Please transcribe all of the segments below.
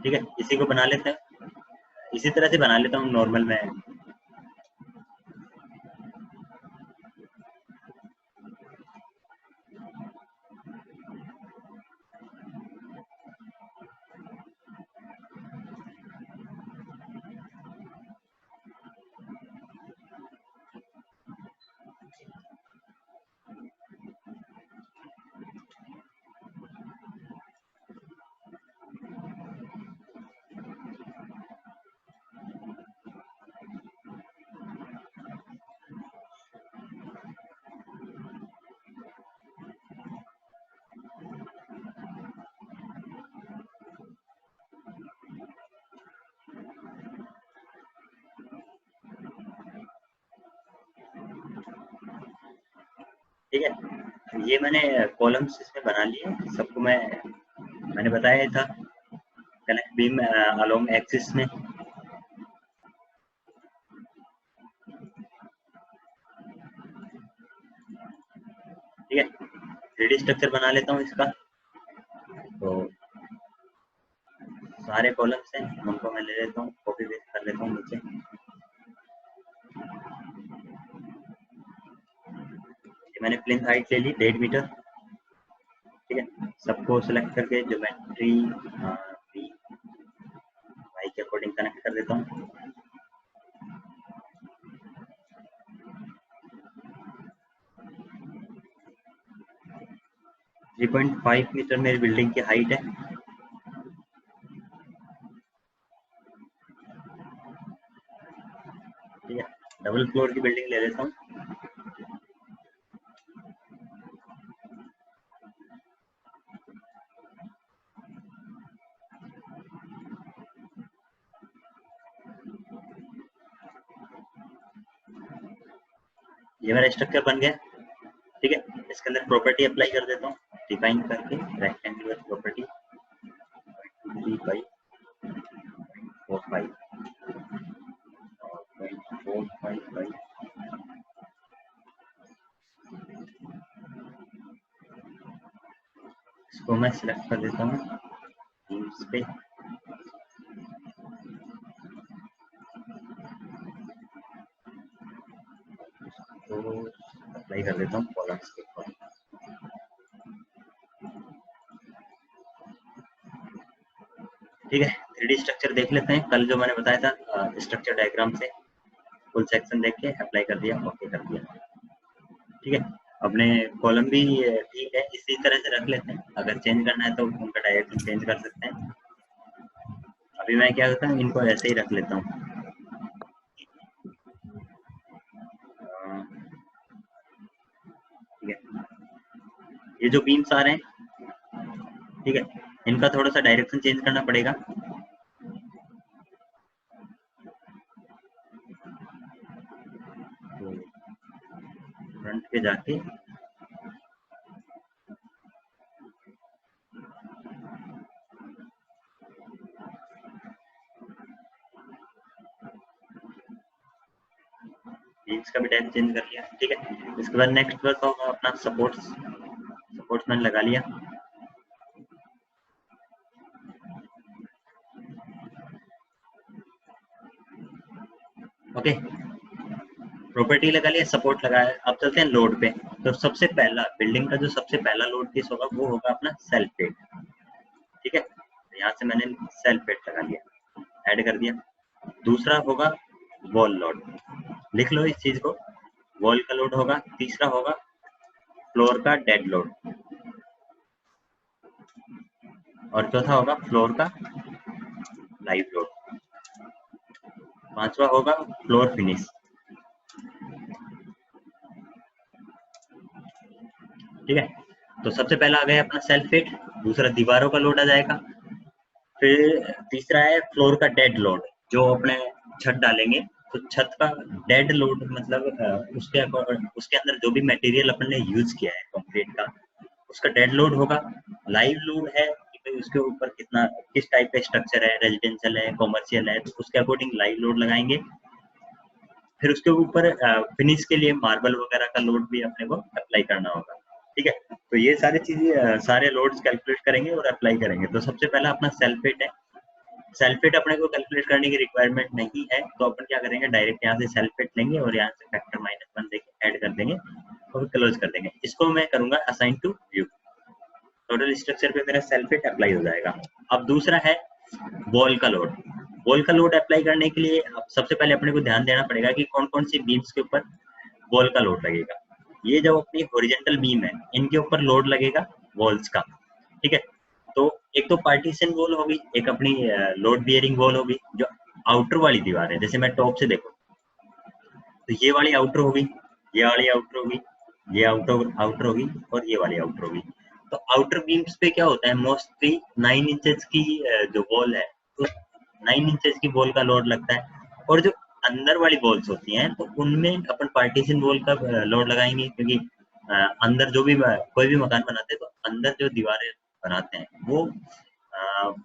ठीक है, इसी को बना लेते हैं, इसी तरह से बना लेता हूँ नॉर्मल में। ठीक है, ये मैंने कॉलम्स इसमें बना लिए सबको, मैंने बताया था कनेक्ट बीम अलोंग एक्सिस में। ठीक है, 3D स्ट्रक्चर बना लेता हूँ इसका। तो सारे कॉलम्स हैं उनको मैं ले लेता हूँ, कॉपी पेस्ट कर लेता हूँ नीचे। ये मैंने प्लेन हाइट ले ली 1.5 मीटर। ठीक है, सबको सिलेक्ट करके ज्योमेट्री वाई के अकॉर्डिंग कनेक्ट कर देता हूँ। थ्री 3.5 मीटर मेरी बिल्डिंग की हाइट है। ठीक है, डबल फ्लोर की बिल्डिंग ले लेता हूँ। ये मेरा स्ट्रक्चर बन गया। ठीक है, इसके अंदर प्रॉपर्टी अप्लाई कर देता हूँ, डिफाइन करके रेक्टेंगुलर प्रॉपर्टी 3.45 और 0.455। इसको मैं सिलेक्ट कर देता हूँ बीम्स पे। तो अप्लाई कर देता हूँ कॉलम्स के ऊपर। ठीक है, 3D स्ट्रक्चर देख लेते हैं। कल जो मैंने बताया था स्ट्रक्चर डायग्राम से फुल सेक्शन देख के अप्लाई कर दिया, ओके कर दिया। ठीक है, अपने कॉलम भी ठीक है, इसी तरह से रख लेते हैं। अगर चेंज करना है तो उनका डायरेक्शन चेंज कर सकते हैं। अभी मैं क्या करता हूँ, इनको ऐसे ही रख लेता हूँ। ठीक है, ये जो बीम्स आ रहे हैं, ठीक है, इनका थोड़ा सा डायरेक्शन चेंज करना पड़ेगा। तो फ्रंट पे जाके बीम्स का भी टाइप चेंज कर लिया। ठीक है, इसके बाद नेक्स्ट वर्क होगा अपना सपोर्ट्स मैंने लगा लिया। ओके, प्रॉपर्टी लगा लिया, सपोर्ट लगाया। अब चलते हैं लोड पे। तो सबसे पहला बिल्डिंग का जो सबसे पहला लोड पीस होगा वो होगा अपना सेल्फ वेट। ठीक है, तो यहाँ से मैंने सेल्फ वेट लगा लिया, ऐड कर दिया। दूसरा होगा वॉल लोड, लिख लो इस चीज को, वॉल का लोड होगा। तीसरा होगा फ्लोर का डेड लोड, और चौथा होगा फ्लोर का लाइव लोड। पांचवा होगा फ्लोर फिनिश। ठीक है, तो सबसे पहला आ गया अपना सेल्फ वेट, दूसरा दीवारों का लोड आ जाएगा, फिर तीसरा है फ्लोर का डेड लोड, जो अपने छत डालेंगे तो छत का डेड लोड मतलब उसके अंदर जो भी मटेरियल अपन ने यूज किया है कंक्रीट का, उसका डेड लोड होगा। लाइव लोड है कि भाई उसके ऊपर कितना, किस टाइप का स्ट्रक्चर है, रेजिडेंशियल है, कॉमर्शियल है, तो उसके अकॉर्डिंग लाइव लोड लगाएंगे। फिर उसके ऊपर फिनिश के लिए मार्बल वगैरह का लोड भी अपने को अप्लाई करना होगा। ठीक है, तो ये सारी चीजें सारे लोड्स कैलकुलेट करेंगे और अप्लाई करेंगे। तो सबसे पहला अपना सेल्फ वेट है, सेल्फ अपने को कैलकुलेट करने की रिक्वायरमेंट नहीं है, तो अपन क्या करेंगे, डायरेक्ट यहाँ से सेल्फ लेंगे और यहाँ से फैक्टर -1 देके ऐड कर देंगे और क्लोज कर देंगे। इसको मैं करूंगा assign to view. Total structure पे मेरा सेल्फ अप्लाई हो जाएगा। अब दूसरा है वॉल का लोड। वॉल का लोड अप्लाई करने के लिए अब सबसे पहले अपने को ध्यान देना पड़ेगा कि कौन कौन सी बीम्स के ऊपर वॉल का लोड लगेगा। ये जो अपनी हॉरिजॉन्टल बीम है, इनके ऊपर लोड लगेगा वॉल्स का, ठीक है। तो एक तो पार्टीशन वॉल होगी, एक अपनी लोड बियरिंग वॉल होगी जो आउटर वाली दीवार है। जैसे मैं टॉप से देखो तो ये वाली आउटर होगी, ये वाली आउटर होगी, ये आउटर होगी और ये वाली आउटर होगी। तो आउटर बीम्स पे क्या होता है, मोस्टली 9 इंचेस की जो वॉल है, तो 9 इंचेस की वॉल का लोड लगता है। और जो अंदर वाली वॉल्स होती हैं तो उनमें अपन पार्टीशन वॉल का लोड लगाएंगे, क्योंकि अंदर जो भी कोई भी मकान बनाते हैं तो अंदर जो दीवारें बनाते हैं वो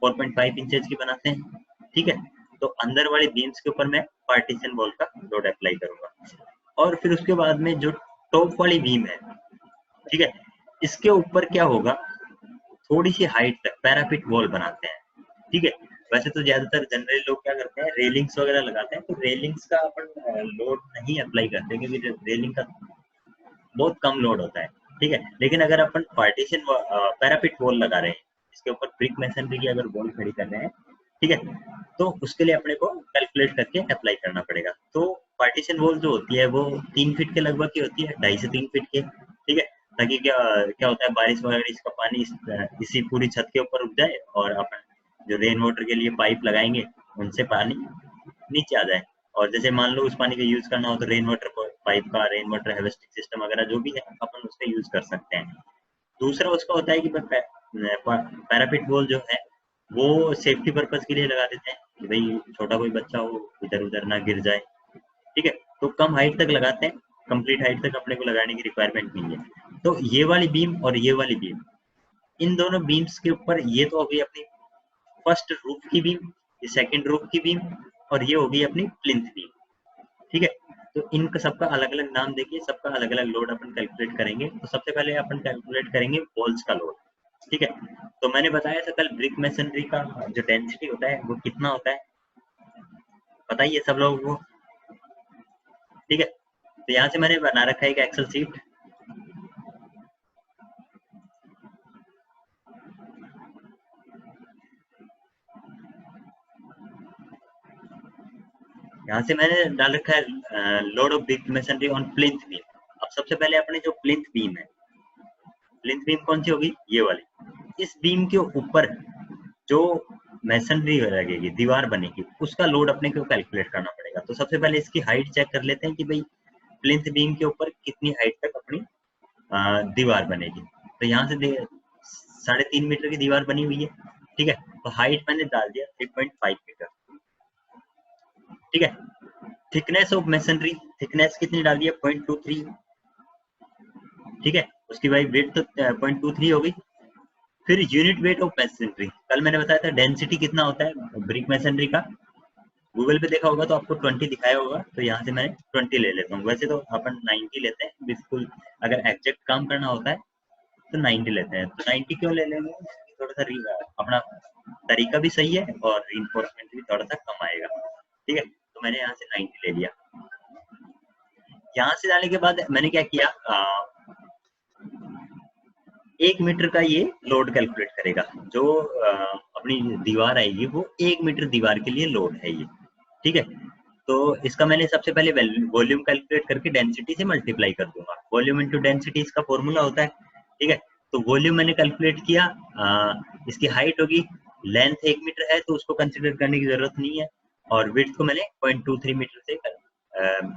4.5 इंचेस की बनाते हैं, ठीक है। तो अंदर वाली बीम्स के ऊपर मैं पार्टीशन वॉल का लोड अप्लाई करूंगा। और फिर उसके बाद में जो टॉप वाली बीम है, ठीक है, इसके ऊपर क्या होगा, थोड़ी सी हाइट तक पैरापिट वॉल बनाते हैं, ठीक है। वैसे तो ज्यादातर जनरली लोग क्या करते हैं, रेलिंग्स वगैरह लगाते हैं, तो रेलिंग्स का अपन लोड नहीं अप्लाई करते, क्योंकि रेलिंग का बहुत कम लोड होता है, ठीक है। लेकिन अगर अपन पार्टीशन पैरापिट वॉल लगा रहे हैं, इसके ऊपर ब्रिक मैसनरी की अगर वॉल खड़ी कर रहे हैं, ठीक है, तो उसके लिए अपने को कैलकुलेट करके अप्लाई करना पड़ेगा। तो पार्टीशन वॉल जो होती है वो 3 फीट के लगभग की होती है, 2.5 से 3 फीट के, ठीक है। ताकि क्या क्या होता है, बारिश वगैरह इसका पानी इसी पूरी छत के ऊपर रुक जाए और अपन जो रेन वाटर के लिए पाइप लगाएंगे उनसे पानी नीचे आ जाए। और जैसे मान लो उस पानी का यूज करना हो तो रेन वाटर पाइप का, रेन वाटर हार्वेस्टिंग सिस्टम वगैरह जो भी है अपन उसका यूज कर सकते हैं। दूसरा उसका होता है कि पैरापिट वॉल जो है वो सेफ्टी पर्पज के लिए लगा देते हैं कि भाई छोटा कोई बच्चा हो इधर उधर ना गिर जाए, ठीक है। तो कम हाइट तक लगाते हैं, कंप्लीट हाइट तक अपने को लगाने की रिक्वायरमेंट नहीं है। तो ये वाली बीम और ये वाली बीम, इन दोनों बीम्स के ऊपर, ये तो अभी अपनी फर्स्ट रूफ की बीम, ये सेकंड रूफ की बीम और ये होगी अपनी प्लिंथ बीम, ठीक है। तो इनका सबका अलग अलग नाम देखिए, सबका अलग अलग लोड अपन कैलकुलेट करेंगे। तो सबसे पहले अपन कैलकुलेट करेंगे वॉल्स का लोड, ठीक है। तो मैंने बताया था कल ब्रिक मैसनरी का जो डेंसिटी होता है वो कितना होता है, बताइए सब लोगों को, ठीक है। तो यहाँ से मैंने बना रखा है एक एक्सेल सीट, यहाँ से मैंने डाल रखा है load of brick masonry on plinth beam. अब सबसे पहले अपने जो प्लिंथ बीम है, प्लिंथ बीम कौन सी होगी, ये वाली। इस बीम के ऊपर जो मैसनरी लगेगी, दीवार बनेगी, उसका लोड अपने को कैलकुलेट करना पड़ेगा। तो सबसे पहले इसकी हाइट चेक कर लेते हैं कि भाई प्लिंथ बीम के ऊपर कितनी हाइट तक अपनी दीवार बनेगी। तो यहाँ से 3.5 मीटर की दीवार बनी हुई है, ठीक है। तो हाइट मैंने डाल दिया 3.5 मीटर, ठीक है। थिकनेस ऑफ मैसनरी, थिकनेस कितनी डाल दिया, 0.23, ठीक है। उसकी भाई वेट तो 0.23 होगी। फिर यूनिट वेट ऑफ मैसनरी, कल मैंने बताया था डेंसिटी कितना होता है ब्रिक मैसनरी का, गूगल पे देखा होगा तो आपको 20 दिखाया होगा, तो यहाँ से मैंने 20 ले लेता हूँ। वैसे तो अपन 90 लेते हैं बिल्कुल, अगर एग्जैक्ट काम करना होता है तो 90 लेते हैं। तो 90 क्यों ले लेंगे, थोड़ा सा अपना तरीका भी सही है और रिइंफोर्समेंट भी थोड़ा सा कम आएगा, ठीक है। तो मैंने यहाँ से 90 ले लिया। यहाँ से जाने के बाद मैंने क्या किया, 1 मीटर का ये लोड कैलकुलेट करेगा। जो अपनी दीवार आएगी वो 1 मीटर दीवार के लिए लोड है ये, ठीक है। तो इसका मैंने सबसे पहले वॉल्यूम कैलकुलेट करके डेंसिटी से मल्टीप्लाई कर दूंगा। वॉल्यूम इंटू डेंसिटी इसका फॉर्मूला होता है, ठीक है। तो वॉल्यूम मैंने कैलकुलेट किया, इसकी हाइट होगी, लेंथ 1 मीटर है तो उसको कंसिडर करने की जरूरत नहीं है, और विड्थ को मैंने 0.23 मीटर से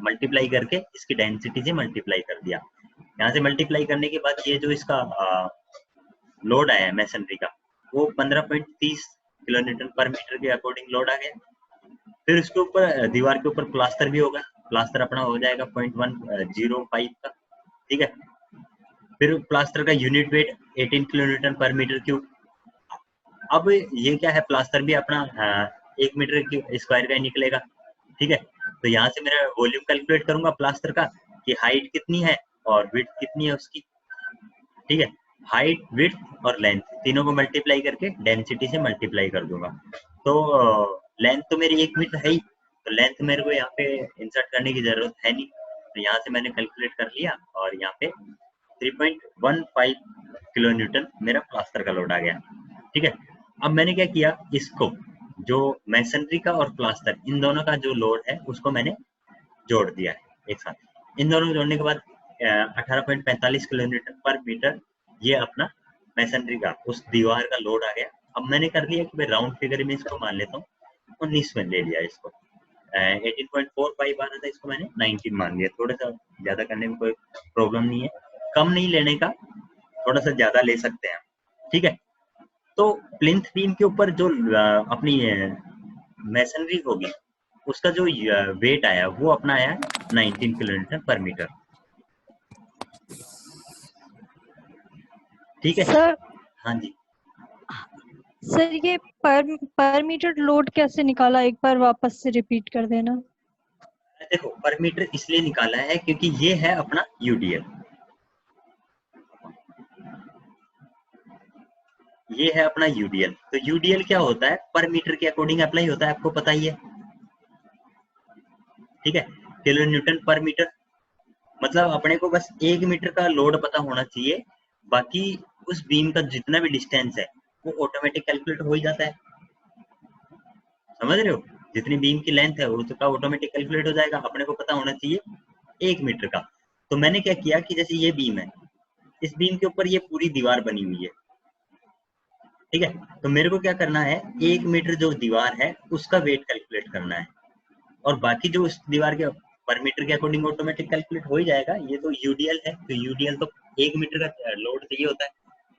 मल्टीप्लाई करके इसकी डेंसिटी से मल्टीप्लाई कर दिया। यहाँ से मल्टीप्लाई करने के बाद ये जो इसका लोड आया है मैसनरी का, वो 15.30 किलो न्यूटन पर मीटर के अकॉर्डिंग लोड आ गया। फिर उसके ऊपर दीवार के ऊपर प्लास्टर भी होगा, प्लास्टर अपना हो जाएगा 0.105 का, ठीक है। फिर प्लास्टर का यूनिट वेट 18 किलो न्यूटन पर मीटर क्यूब। अब ये क्या है, प्लास्टर भी अपना 1 मीटर स्क्वायर का ही निकलेगा, ठीक है। तो यहाँ से मेरा वॉल्यूम कैलकुलेट करूंगा प्लास्टर का कि हाइट कितनी है और विड्थ कितनी है उसकी, ठीक है। हाइट, विड्थ और लेंथ तीनों को मल्टीप्लाई करके डेंसिटी से मल्टीप्लाई कर दूंगा। तो लेंथ तो मेरी 1 मीटर है ही, तो लेंथ मेरे को यहाँ पे इंसर्ट करने की जरूरत है नहीं, तो यहाँ से मैंने कैलकुलेट कर लिया और यहाँ पे 3.15 किलो न्यूटन मेरा प्लास्टर का लोड आ गया। ठीक है, अब मैंने क्या किया, इसको जो मैसनरी का और प्लास्टर इन दोनों का जो लोड है उसको मैंने जोड़ दिया है एक साथ। इन दोनों को जोड़ने के बाद 18.45 किलो न्यूटन पर मीटर ये अपना मैसनरी का उस दीवार का लोड आ गया। अब मैंने कर लिया कि भाई राउंड फिगर में इसको मान लेता हूँ, 19 में ले लिया इसको। 18.45 आ रहा था, इसको मैंने 19 मान लिया। थोड़ा सा ज्यादा करने में कोई प्रॉब्लम नहीं है, कम नहीं लेने का, थोड़ा सा ज्यादा ले सकते हैं। ठीक है, तो प्लिंथ बीम के ऊपर जो अपनी मैसनरी होगी उसका जो वेट आया वो अपना आया 19 किलोमीटर पर मीटर। ठीक है सर, हाँ जी, सर ये पर मीटर लोड कैसे निकाला, एक बार वापस से रिपीट कर देना। देखो पर मीटर इसलिए निकाला है क्योंकि ये है अपना यूडीएल, ये है अपना यूडीएल। तो यूडीएल क्या होता है, पर मीटर के अकॉर्डिंग अप्लाई होता है, आपको पता ही है। ठीक है, किलो न्यूटन पर मीटर, मतलब अपने को बस 1 मीटर का लोड पता होना चाहिए, बाकी उस बीम का जितना भी डिस्टेंस है वो ऑटोमेटिक कैलकुलेट हो ही जाता है। समझ रहे हो, जितनी बीम की लेंथ है उसका ऑटोमेटिक कैलकुलेट हो जाएगा, अपने को पता होना चाहिए 1 मीटर का। तो मैंने क्या किया कि जैसे ये बीम है, इस बीम के ऊपर ये पूरी दीवार बनी हुई है। ठीक है, तो मेरे को क्या करना है, 1 मीटर जो दीवार है उसका वेट कैलकुलेट करना है, और बाकी जो उस दीवार के पर मीटर के अकॉर्डिंग ऑटोमेटिक कैलकुलेट हो ही जाएगा। ये तो यूडीएल है, तो यूडीएल तो 1 मीटर का लोड चाहिए होता है।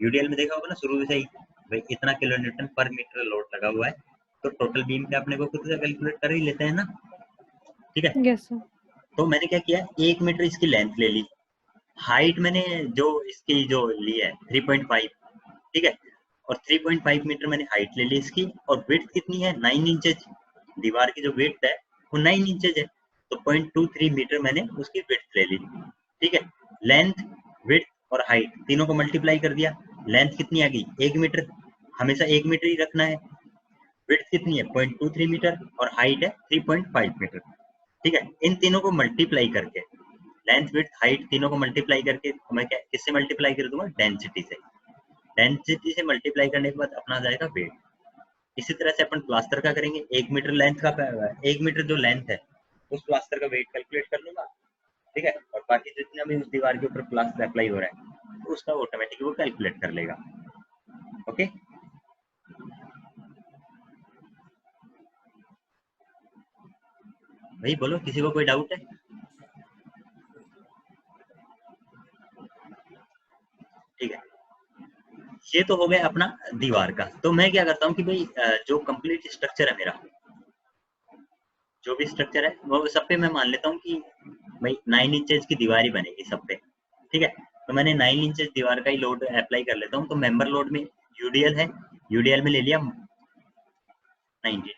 यूडीएल में देखा होगा ना शुरू से ही, भाई इतना किलो न्यूटन पर मीटर लोड लगा हुआ है, तो टोटल बीम पे अपने को खुद से कैलकुलेट कर ही लेते हैं ना। ठीक है, यस सर। तो मैंने क्या किया, 1 मीटर इसकी लेंथ ले ली, हाइट मैंने जो इसकी जो ली है 3.5। ठीक है, और 3.5 मीटर मैंने हाइट ले ली इसकी, और विड्थ कितनी है 9 इंचेज, दीवार की जो विड्थ है वो 9 इंचेज है, तो 0.23 मीटर मैंने उसकी विड्थ ले ली। ठीक है, लेंथ विड्थ और हाइट तीनों को मल्टीप्लाई कर दिया, लेंथ कितनी आ गई 1 मीटर, हमेशा 1 मीटर ही रखना है। विड्थ कितनी है 0.23 मीटर, और हाइट है 3.5 मीटर। ठीक है, इन तीनों को मल्टीप्लाई करके, लेंथ विड्थ हाइट तीनों को मल्टीप्लाई करके मैं क्या किससे मल्टीप्लाई कर दूंगा, डेंसिटी से। डेंसिटी से मल्टीप्लाई करने के बाद अपना आ जाएगा वेट। इसी तरह से अपन प्लास्टर का करेंगे, 1 मीटर लेंथ का, 1 मीटर जो लेंथ है उस प्लास्टर का वेट कैलकुलेट कर लूंगा। ठीक है, और बाकी जितना भी उस दीवार के ऊपर प्लास्टर अप्लाई हो रहा है तो उसका ऑटोमेटिक वो कैलकुलेट कर लेगा। ओके, भाई बोलो, किसी को कोई डाउट है? ठीक है, ये तो हो गया अपना दीवार का। तो मैं क्या करता हूँ कि भाई जो कंप्लीट स्ट्रक्चर है मेरा, जो भी स्ट्रक्चर है वो सब पे मैं मान लेता हूँ कि भाई 9 इंचेस की दीवार ही बनेगी सब पे। ठीक है, तो मैंने 9 इंचेस दीवार का ही लोड अप्लाई कर लेता हूँ। तो मेंबर लोड में यूडीएल है, यूडीएल में ले लिया 19।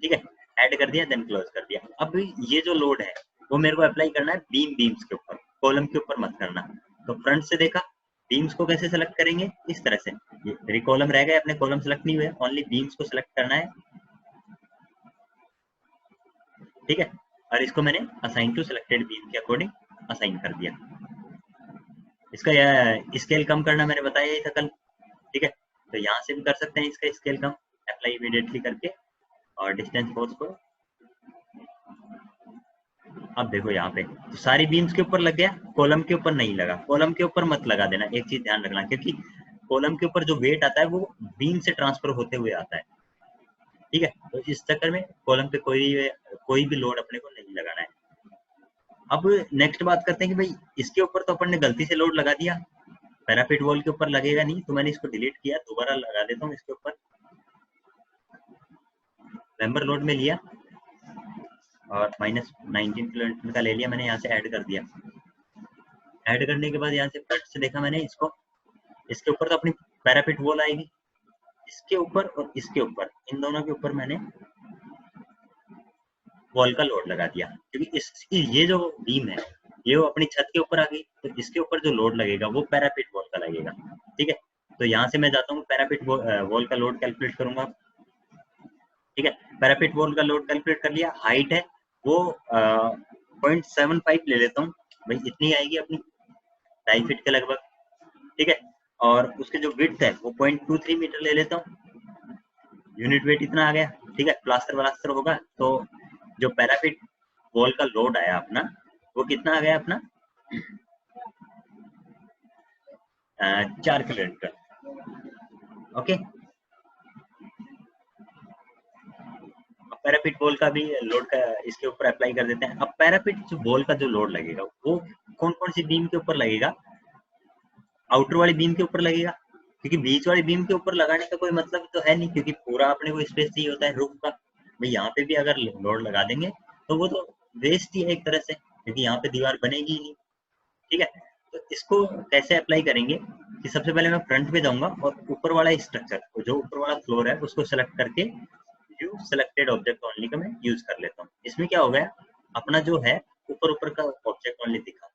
ठीक है, ऐड कर दिया, देन क्लोज कर दिया। अब ये जो लोड है वो मेरे को अप्लाई करना है बीम्स के ऊपर, कॉलम के ऊपर मत करना। तो फ्रंट से देखा, बीम्स को कैसे सेलेक्ट करेंगे, इस तरह से, ये मेरी कॉलम रह गए, अपने कॉलम सेलेक्ट नहीं हुए, ओनली बीम्स को सेलेक्ट करना है। ठीक है, और इसको मैंने असाइन टू सिलेक्टेड बीम के अकॉर्डिंग असाइन कर दिया। इसका स्केल कम करना मैंने बताया ही था कल। ठीक है, तो यहाँ से भी कर सकते हैं इसका स्केल कम, अप्लाई इमीडिएटली करके, और डिस्टेंस फोर्स को। अब देखो यहाँ पे तो सारी बीम्स के ऊपर लग गया, कॉलम के ऊपर नहीं लगा। कॉलम के ऊपर मत लगा देना, एक चीज ध्यान रखना, क्योंकि कॉलम के ऊपर जो वेट आता है वो बीम से ट्रांसफर होते हुए आता है। ठीक है, तो इस चक्कर में कॉलम पे कोई भी लोड अपने को नहीं लगाना है। अब नेक्स्ट बात करते हैं कि भाई इसके ऊपर तो अपन ने गलती से लोड लगा दिया, पैराफिट वॉल के ऊपर लगेगा नहीं, तो मैंने इसको डिलीट किया, दोबारा लगा देता हूँ इसके ऊपर। मेंबर लोड में लिया और -19 किलोमीटर का ले लिया मैंने, यहाँ से ऐड कर दिया। ऐड करने के बाद यहाँ से फ्रंट से देखा मैंने इसको, इसके ऊपर तो अपनी पैराफिट वॉल आएगी, इसके ऊपर और इसके ऊपर, इन दोनों के ऊपर मैंने वॉल का लोड लगा दिया, क्योंकि इसकी ये जो बीम है ये वो अपनी छत के ऊपर आ गई, तो इसके ऊपर जो लोड लगेगा वो पैराफिट वॉल का लगेगा। ठीक है, तो यहाँ से मैं जाता हूँ पैराफिट वॉल का लोड कैलकुलेट करूंगा। ठीक है। पैराफिट वॉल का लोड कैलकुलेट कर लिया, हाइट है वो 0.75 ले लेता हूँ भाई, इतनी आएगी अपनी 2.5 फीट के लगभग, ठीक है। और उसके जो विड्थ है वो 0.23 मीटर ले लेता हूँ, यूनिट वेट इतना आ गया, ठीक है। प्लास्टर व्लास्टर होगा तो जो पैराफिट वॉल का लोड आया अपना वो कितना आ गया अपना 4 किलोमीटर। ओके, अब पैराफिट वॉल का भी लोड का इसके ऊपर अप्लाई कर देते हैं। अब पैराफिट जो वॉल का जो लोड लगेगा वो कौन कौन सी बीम के ऊपर लगेगा, आउटर वाली बीम के ऊपर लगेगा, क्योंकि बीच वाली बीम के ऊपर लगाने का कोई मतलब तो है नहीं, क्योंकि पूरा अपने को स्पेस चाहिए होता है रूफ का। भाई यहाँ पे भी अगर लोड लगा देंगे तो वो तो वेस्ट ही है एक तरह से, क्योंकि यहाँ पे दीवार बनेगी ही नहीं, ठीक है। तो इसको कैसे अप्लाई करेंगे कि सबसे पहले मैं फ्रंट पे जाऊंगा और ऊपर वाला स्ट्रक्चर जो ऊपर वाला फ्लोर है उसको सेलेक्ट करके यूज सेलेक्टेड ऑब्जेक्ट ओनली का मैं यूज कर लेता हूँ। इसमें क्या हो गया, अपना जो है ऊपर ऊपर का ऑब्जेक्ट ओनली दिखा,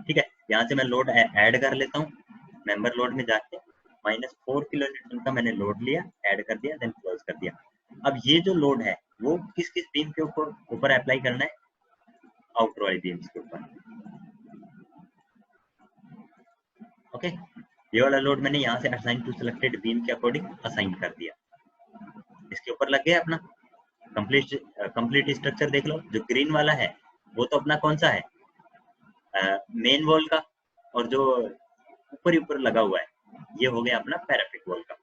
ठीक है। यहाँ से मैं लोड ऐड कर लेता हूँ, मेंबर लोड में जाके -4 किलो न्यूटन का मैंने लोड लिया, ऐड कर दिया, देन क्लोज कर दिया। अब ये जो लोड है वो किस किस बीम के ऊपर ऊपर अप्लाई करना है, आउटर वाली बीम्स के ऊपर। ओके, ये वाला लोड मैंने यहाँ से असाइन टू सिलेक्टेड बीम के अकॉर्डिंग असाइन कर दिया, इसके ऊपर लग गया अपना कंप्लीट स्ट्रक्चर। देख लो जो ग्रीन वाला है वो तो अपना कौन सा है, मेन वॉल का, और जो ऊपर ही ऊपर लगा हुआ है ये हो गया अपना पैराफिट वॉल का।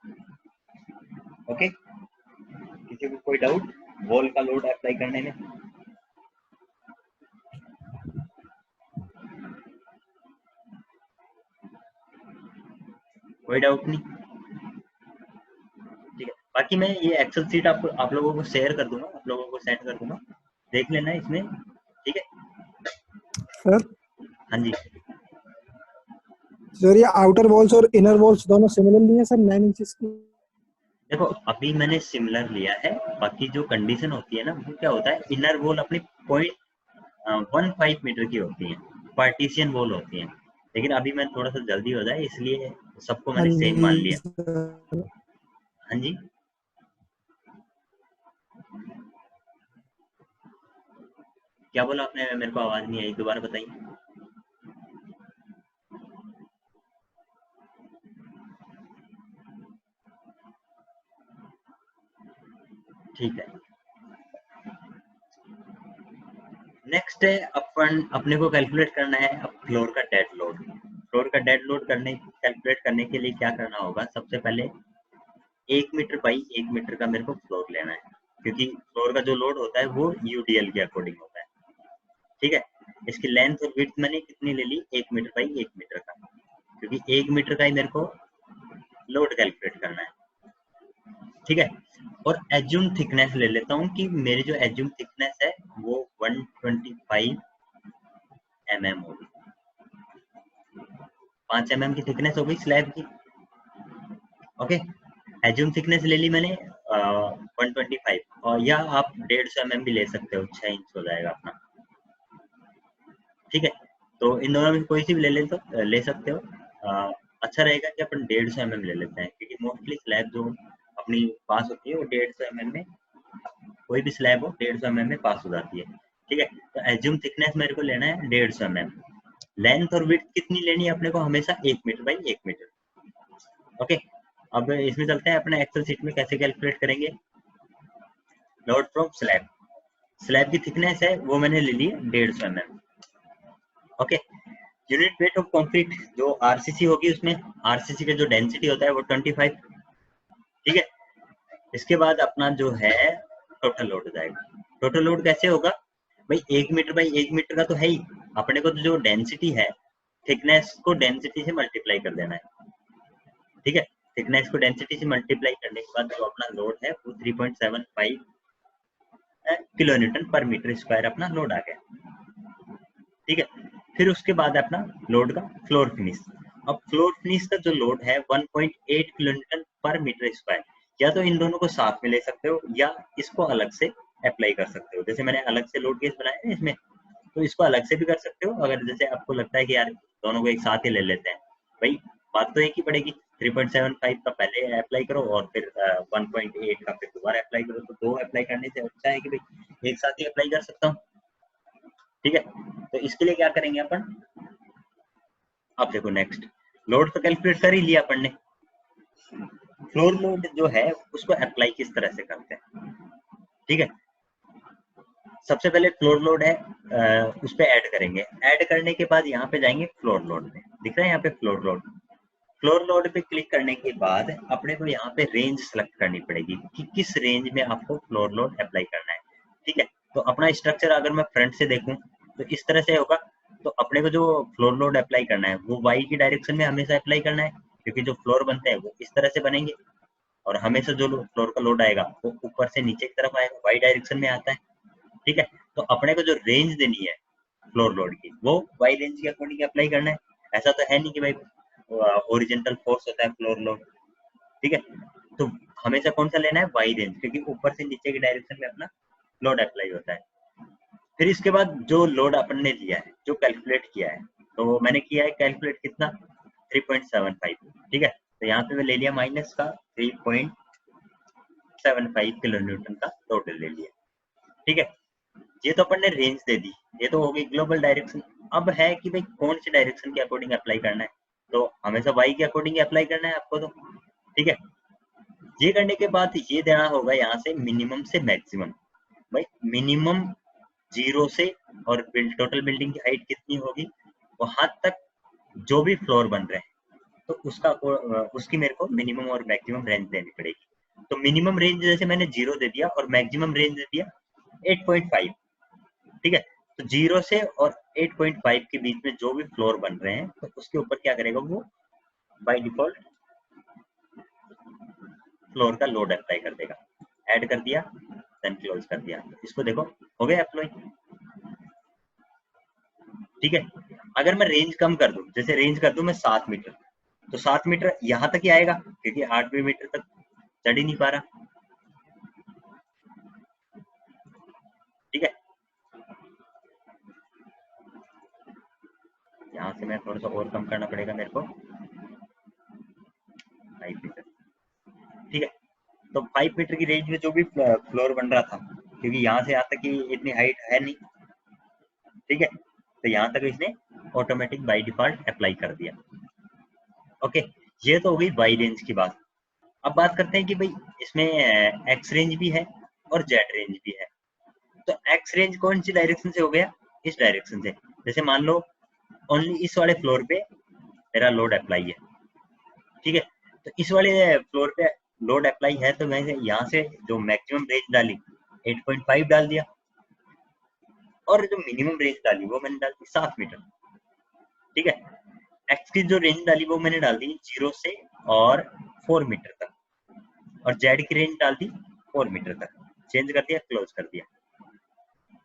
ओके, किसी को कोई डाउट वॉल का लोड अप्लाई करने में? कोई डाउट नहीं, ठीक है। बाकी मैं ये एक्सेल सीट आप लोगों को शेयर कर दूंगा, आप लोगों को सेंड कर दूंगा, देख लेना इसमें, ठीक है सर। हाँ जी सर ये आउटर वॉल्स और इनर वॉल्स दोनों सिमिलर लिए सर 9 इंचेस की? देखो अभी मैंने सिमिलर लिया है, बाकी जो कंडीशन होती है ना वो क्या होता है, इनर वॉल अपनी 0.15 मीटर की होती है, पार्टीशियन वॉल होती है, लेकिन अभी मैं थोड़ा सा जल्दी हो जाए इसलिए सबको हाँ मैंने सेम मान जी लिया। सर। हाँ जी, क्या बोला आपने, मेरे को आवाज नहीं आई, दोबारा बताइए। ठीक है, नेक्स्ट है अपने को कैलकुलेट करना है अब फ्लोर का डेड लोड। फ्लोर का डेड लोड कैलकुलेट करने के लिए क्या करना होगा, सबसे पहले 1 मीटर बाई 1 मीटर का मेरे को फ्लोर लेना है, क्योंकि फ्लोर का जो लोड होता है वो यूडीएल के अकॉर्डिंग होता है, ठीक है। इसकी लेंथ और विड्थ मैंने कितनी ले ली, 1 मीटर बाई 1 मीटर का, क्योंकि 1 मीटर का ही मेरे को लोड कैलकुलेट करना है, ठीक है। और एज्यूम थिकनेस ले लेता हूँ कि मेरी जो एज्यूम थिकनेस है वो 125 mm होगी, 5 mm की थिकनेस हो गई स्लैब की। ओके, एज्यूम थिकनेस ले ली मैंने 125, और या आप 150 mm भी ले सकते हो, 6 इंच हो जाएगा अपना, ठीक है। तो इन दोनों में कोई सी भी ले सकते हो। अच्छा रहेगा कि अपन 150 mm ले लेते हैं, क्योंकि मोस्टली स्लैब जो अपनी पास होती है वो 150 mm में, कोई भी स्लैब हो 150 mm में पास हो जाती है, ठीक है। तो एज्यूम थिकनेस मेरे को लेना है 150 mm, लेंथ और विड्थ कितनी लेनी है अपने को, हमेशा 1 मीटर बाई 1 मीटर। ओके, अब इसमें चलते हैं अपने एक्सेल सीट में कैसे कैलकुलेट करेंगे। लोड फ्रॉम स्लैब, स्लैब की थिकनेस है वो मैंने ले ली 150 mm। Okay, unit weight of concrete जो आरसीसी होगी उसमें आरसीसी का जो डेंसिटी होता है वो 25, ठीक है। इसके बाद अपना जो है टोटल लोड हो जाएगा। टोटल लोड कैसे होगा भाई, 1 मीटर बाई 1 मीटर का तो है ही, अपने को तो जो डेंसिटी है थिकनेस को डेंसिटी से मल्टीप्लाई कर देना है, ठीक है। थिकनेस को डेंसिटी से मल्टीप्लाई करने के बाद जो अपना लोड है वो 3.75 किलो न्यूटन पर मीटर स्क्वायर अपना लोड आ गया, ठीक है। फिर उसके बाद अपना लोड का फ्लोर फिनिश। अब फ्लोर फिनिश का जो लोड है 1.8 किलो न्यूटन पर मीटर स्क्वायर, या तो इन दोनों को साथ में ले सकते हो या इसको अलग से अप्लाई कर सकते हो, जैसे मैंने अलग से लोड केस बनाया है इसमें, तो इसको अलग से भी कर सकते हो। अगर जैसे आपको लगता है कि यार दोनों को एक साथ ही ले लेते हैं, भाई बात तो एक ही पड़ेगी, 3.75 का पहले अप्लाई करो और फिर 1.8 का फिर दोबारा अप्लाई करो। तो 2 अप्लाई करने से अच्छा है कि भाई एक साथ ही अप्लाई कर सकता हूँ। ठीक है, तो इसके लिए क्या करेंगे अपन, अब देखो नेक्स्ट लोड तो कैलकुलेट कर ही लिया अपन ने। फ्लोर लोड जो है उसको अप्लाई किस तरह से करते हैं। ठीक है, सबसे पहले फ्लोर लोड है, उस पर ऐड करेंगे। ऐड करने के बाद यहाँ पे जाएंगे फ्लोर लोड में, दिख रहा है यहाँ पे फ्लोर लोड। फ्लोर लोड पे क्लिक करने के बाद अपने को यहाँ पे रेंज सेलेक्ट करनी पड़ेगी कि किस रेंज में आपको फ्लोर लोड अप्लाई करना है। ठीक है, तो अपना स्ट्रक्चर अगर मैं फ्रंट से देखूं तो इस तरह से होगा। तो अपने को जो फ्लोर लोड अप्लाई करना है वो वाई की डायरेक्शन में हमेशा अप्लाई करना है, क्योंकि जो फ्लोर बनते हैं वो इस तरह से बनेंगे और हमेशा जो फ्लोर का लोड आएगा वो ऊपर से नीचे की तरफ आएगा, वाई डायरेक्शन में आता है। ठीक है, तो अपने को जो रेंज देनी है फ्लोर लोड की वो वाई रेंज के अकॉर्डिंग अप्लाई करना है। ऐसा तो है नहीं कि भाई हॉरिजॉन्टल फोर्स होता है फ्लोर लोड। ठीक है, तो हमेशा कौन सा लेना है, वाई रेंज, क्योंकि ऊपर से नीचे की डायरेक्शन में अपना लोड अप्लाई होता है। फिर इसके बाद जो लोड अपन ने लिया है, जो कैलकुलेट किया है, तो मैंने किया है कैलकुलेट कितना 3.75। ठीक है, तो यहाँ पे मैं ले लिया माइनस का 3.75 किलो न्यूटन का लोड ले लिया। ठीक है, ये तो अपन ने रेंज दे दी, ये तो हो गई ग्लोबल डायरेक्शन। अब है कि भाई कौन सी डायरेक्शन के अकॉर्डिंग अप्लाई करना है, तो हमेशा वाई के अकॉर्डिंग अप्लाई करना है आपको तो। ठीक है, ये करने के बाद ये देना होगा यहाँ से मिनिमम से मैक्सिमम। भाई मिनिमम 0 से और टोटल बिल्डिंग की हाइट कितनी होगी वहां तक जो भी फ्लोर बन रहे हैं तो उसकी मेरे को मिनिमम और मैक्सिमम रेंज देनी पड़ेगी। तो मिनिमम रेंज जैसे मैंने 0 दे दिया और मैक्सिमम रेंज दे दिया 8.5। ठीक है, तो 0 से और 8.5 के बीच में जो भी फ्लोर बन रहे हैं तो उसके ऊपर क्या करेगा वो बाय डिफॉल्ट फ्लोर का लोड अप्लाई कर देगा। ऐड कर दिया देन क्लोज कर दिया, इसको देखो हो गया अप्लाई। ठीक है, अगर मैं रेंज कम कर दूं, जैसे रेंज कर दूं मैं 7 मीटर, तो 7 मीटर यहाँ तक ही आएगा क्योंकि 8वें मीटर तक चढ़ ही नहीं पा रहा। ठीक है, यहाँ से मैं थोड़ा सा और कम करना पड़ेगा मेरे को 5 मीटर। ठीक है, तो 5 मीटर की रेंज में जो भी फ्लोर बन रहा था, क्योंकि यहाँ से यहाँ तक की इतनी हाइट है नहीं। ठीक है, तो यहाँ तक इसने ऑटोमेटिक बाय डिफॉल्ट अप्लाई कर दिया। ओके, ये तो हो गई वाई रेंज की बात। अब बात करते हैं कि भाई इसमें एक्स रेंज भी है और जेड रेंज भी है। तो एक्स रेंज कौन सी डायरेक्शन से हो गया, इस डायरेक्शन से। जैसे मान लो ओनली इस वाले फ्लोर पे मेरा लोड अप्लाई है। ठीक है, तो इस वाले फ्लोर पे लोड अप्लाई है तो मैं यहाँ से जो मैक्सिमम रेंज डाली 8.5 डाल दिया और जो मिनिमम रेंज डाली वो मैंने डाल दी 7 मीटर। ठीक है, एक्स की जो रेंज डाली वो मैंने डाल दी 0 से और 4 मीटर तक और जेड की रेंज डाल दी 4 मीटर तक। चेंज कर दिया, क्लोज कर दिया।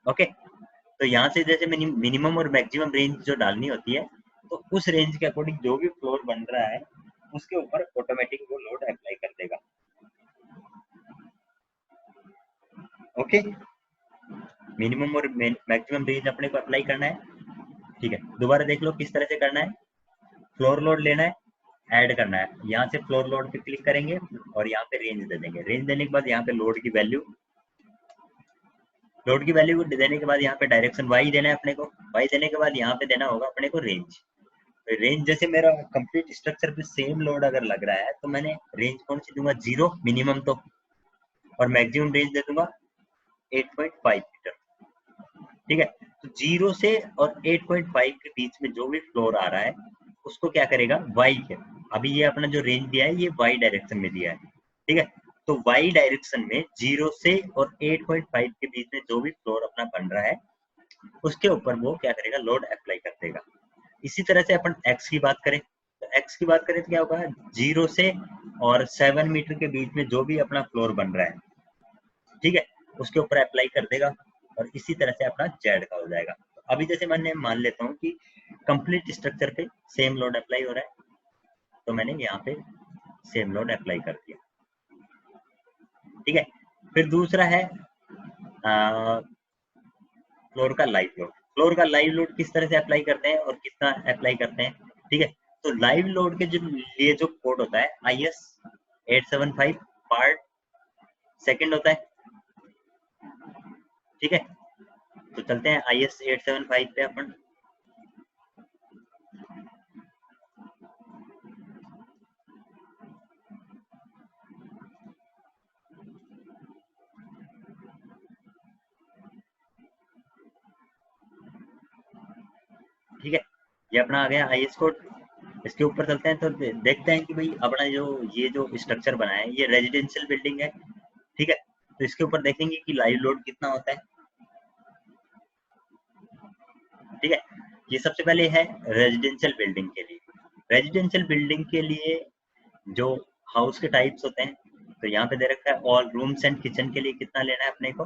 ओके, तो यहाँ से जैसे मिनिमम और मैक्सिमम रेंज जो डालनी होती है तो उस रेंज के अकॉर्डिंग जो भी फ्लोर बन रहा है उसके ऊपर ऑटोमेटिक वो लोड अप्लाई कर देगा। ओके, मिनिमम और मैक्सिमम रेंज अपने को अप्लाई करना है। ठीक है, दोबारा देख लो किस तरह से करना है। फ्लोर लोड लेना है, ऐड करना है, यहाँ से फ्लोर लोड पे क्लिक करेंगे और यहाँ पे रेंज दे देंगे। रेंज देने के बाद यहाँ पे लोड की वैल्यू देने के बाद यहाँ पे डायरेक्शन वाई देना है अपने को। वाई देने के बाद यहाँ पे देना होगा अपने को रेंज। रेंज जैसे मेरा कंप्लीट स्ट्रक्चर पे सेम लोड अगर लग रहा है तो मैंने रेंज कौन सी दूंगा 0 मिनिमम तो, और मैक्सिमम रेंज दे दूंगा 8.5 मीटर। ठीक है, तो 0 से और 8.5 के बीच में जो भी फ्लोर आ रहा है उसको क्या करेगा वाई के, अभी ये अपना जो रेंज दिया है ये वाई डायरेक्शन में दिया है। ठीक है, तो वाई डायरेक्शन में 0 से और 8.5 के बीच में जो भी फ्लोर अपना बन रहा है उसके ऊपर वो क्या करेगा लोड अप्लाई कर देगा। इसी तरह से अपन एक्स की बात करें तो एक्स की बात करें तो क्या होगा 0 से और 7 मीटर के बीच में जो भी अपना फ्लोर बन रहा है, ठीक है, उसके ऊपर अप्लाई कर देगा और इसी तरह से अपना जेड का हो जाएगा। अभी जैसे मैंने मान लेता हूँ कि कंप्लीट स्ट्रक्चर पे सेम लोड अप्लाई हो रहा है तो मैंने यहाँ पे सेम लोड अप्लाई कर दिया। ठीक है, फिर दूसरा है फ्लोर का लाइव लोड। फ्लोर का लाइव लोड किस तरह से अप्लाई करते हैं और कितना अप्लाई करते हैं। ठीक है, तो लाइव लोड के जो लिए जो कोड होता है IS 875 पार्ट सेकंड होता है, ठीक है। तो चलते हैं IS 875 पे अपन। ठीक है, ये अपना आ गया IS कोड। इसके ऊपर चलते हैं तो देखते हैं कि भाई अपना जो ये जो स्ट्रक्चर बना है ये रेजिडेंशियल बिल्डिंग है, ठीक है। तो इसके ऊपर देखेंगे कि लाइव लोड कितना होता है, ठीक है। ये सबसे पहले है रेजिडेंशियल बिल्डिंग के लिए। रेजिडेंशियल बिल्डिंग के लिए जो हाउस के टाइप्स होते हैं, तो यहाँ पे दे रखा है ऑल रूम्स एंड किचन के लिए कितना लेना है अपने को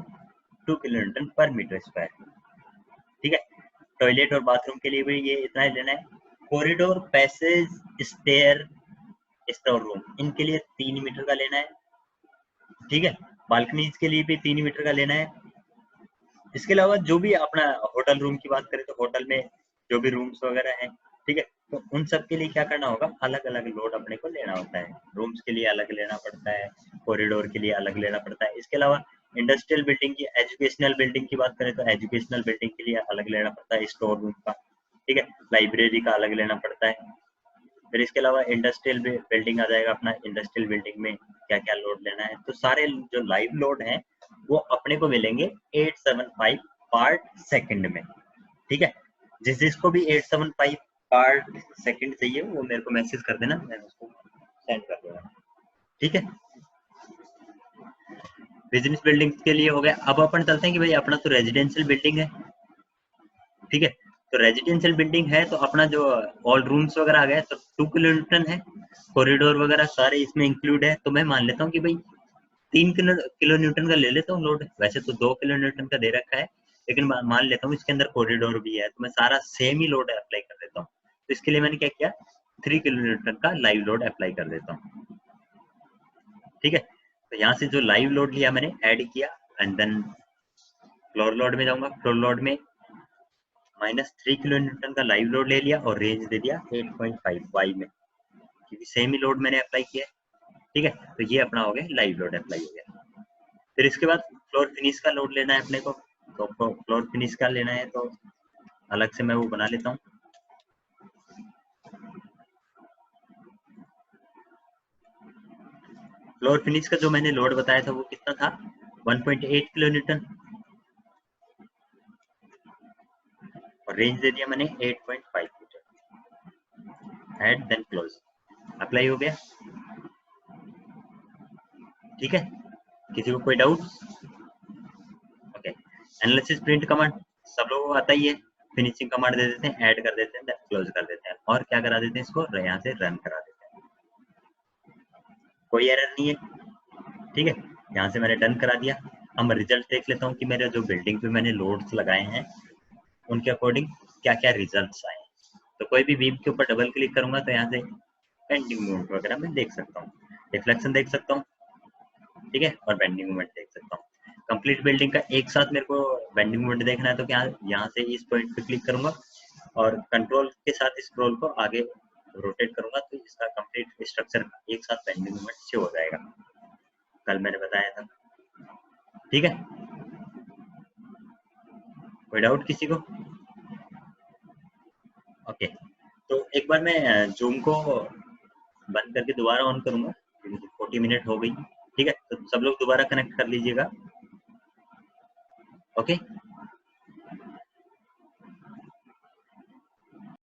2 किलोन्यूटन पर मीटर स्क्वायर, ठीक है। टॉयलेट और बाथरूम के लिए भी ये इतना ही लेना है। Corridor, passage, stair, store room, इनके लिए 3 मीटर का लेना है, ठीक है। बालकनीज के लिए भी 3 मीटर का लेना है। इसके अलावा जो भी अपना होटल रूम की बात करें तो होटल में जो भी रूम्स वगैरह हैं, ठीक है, तो उन सब के लिए क्या करना होगा, अलग अलग लोड अपने को लेना होता है। रूम्स के लिए अलग लेना पड़ता है, कॉरिडोर के लिए अलग लेना पड़ता है। इसके अलावा इंडस्ट्रियल बिल्डिंग की, एजुकेशनल बिल्डिंग की बात करें तो एजुकेशनल बिल्डिंग के लिए अलग लेना पड़ता है स्टोर रूम का, ठीक है। लाइब्रेरी का अलग लेना पड़ता है। फिर इसके अलावा इंडस्ट्रियल बिल्डिंग आ जाएगा अपना, इंडस्ट्रियल बिल्डिंग में क्या क्या लोड लेना है। तो सारे जो लाइव लोड हैं वो अपने को मिलेंगे 875 पार्ट सेकंड में, ठीक है। जिसको भी 875 पार्ट सेकंड चाहिए वो मेरे को मैसेज कर देना, मैं उसको सेंड कर दूंगा, ठीक है। बिजनेस बिल्डिंग के लिए हो गया। अब अपन चलते हैं कि भाई अपना तो रेजिडेंशियल बिल्डिंग है, ठीक है। तो रेजिडेंशियल बिल्डिंग है तो अपना जो ऑल रूम्स वगैरह आ गए तो 2 किलोन्यूटन है, कॉरिडोर वगैरह सारे इसमें इंक्लूड है। तो मैं मान लेता हूँ कि भाई 3 किलोन्यूटन का ले लेता हूँ लोड। वैसे तो 2 किलोन्यूटन का दे रखा है, लेकिन मान लेता हूँ इसके अंदर कॉरिडोर भी है, तो मैं सारा सेम ही लोड अप्लाई कर देता हूँ। तो इसके लिए मैंने क्या किया, 3 किलोन्यूटन का लाइव लोड अप्लाई कर देता हूँ, ठीक है। तो यहाँ से जो लाइव लोड लिया मैंने ऐड किया एंड देन फ्लोर लोड में जाऊंगा। फ्लोर लोड में -3 किलोन्यूटन का लाइव लोड ले लिया और रेंज दे दिया 8.5 वाई में, क्योंकि सेम ही लोड मैंने अप्लाई किया है, ठीक है। तो ये अपना हो गया लाइव लोड अप्लाई हो गया। फिर इसके बाद फ्लोर फिनिश का लोड लेना है अपने को। तो फ्लोर फिनिश का लेना है तो अलग से मैं वो बना लेता हूँ। फ्लोर फिनिश का जो मैंने लोड बताया था वो कितना था, 1.8 किलोन्यूटन, और रेंज दे दिया मैंने 8.5 metre. Add then close, apply हो गया, ठीक है। किसी को कोई doubt? Okay, analysis print command सब लोगों को आता ही है। फिनिशिंग कमांड दे देते हैं, ऐड कर देते हैं, क्लोज कर देते हैं, और क्या करा देते हैं, इसको यहाँ से रन करा देते हैं। कोई एरर नहीं है, ठीक है। यहाँ से मैंने डन करा दिया। अब मैं रिजल्ट देख लेता हूँ कि मेरे जो बिल्डिंग पे मैंने लोड्स लगाए हैं उनके अकॉर्डिंग क्या क्या रिजल्ट्स आए। तो कोई भी बीम के ऊपर डबल क्लिक करूंगा तो यहाँ से बेंडिंग मोमेंट वगैरह मैं देख सकता हूँ, रिफ्लेक्शन देख सकता हूँ, ठीक है, और बेंडिंग मोमेंट देख सकता हूँ। कंप्लीट बिल्डिंग का एक साथ मेरे को बेंडिंग मोमेंट देखना है तो क्या, यहाँ से इस पॉइंट पे क्लिक करूंगा और कंट्रोल के साथ स्क्रॉल को आगे रोटेट करूंगा तो इसका कंप्लीट स्ट्रक्चर एक साथ बेंडिंग मोमेंट शो हो जाएगा। कल मैंने बताया था, ठीक है। कोई डाउट किसी को? ओके, तो एक बार मैं जूम को बंद करके दोबारा ऑन करूंगा, 40 मिनट हो गई, ठीक है। तो सब लोग दोबारा कनेक्ट कर लीजिएगा, ओके।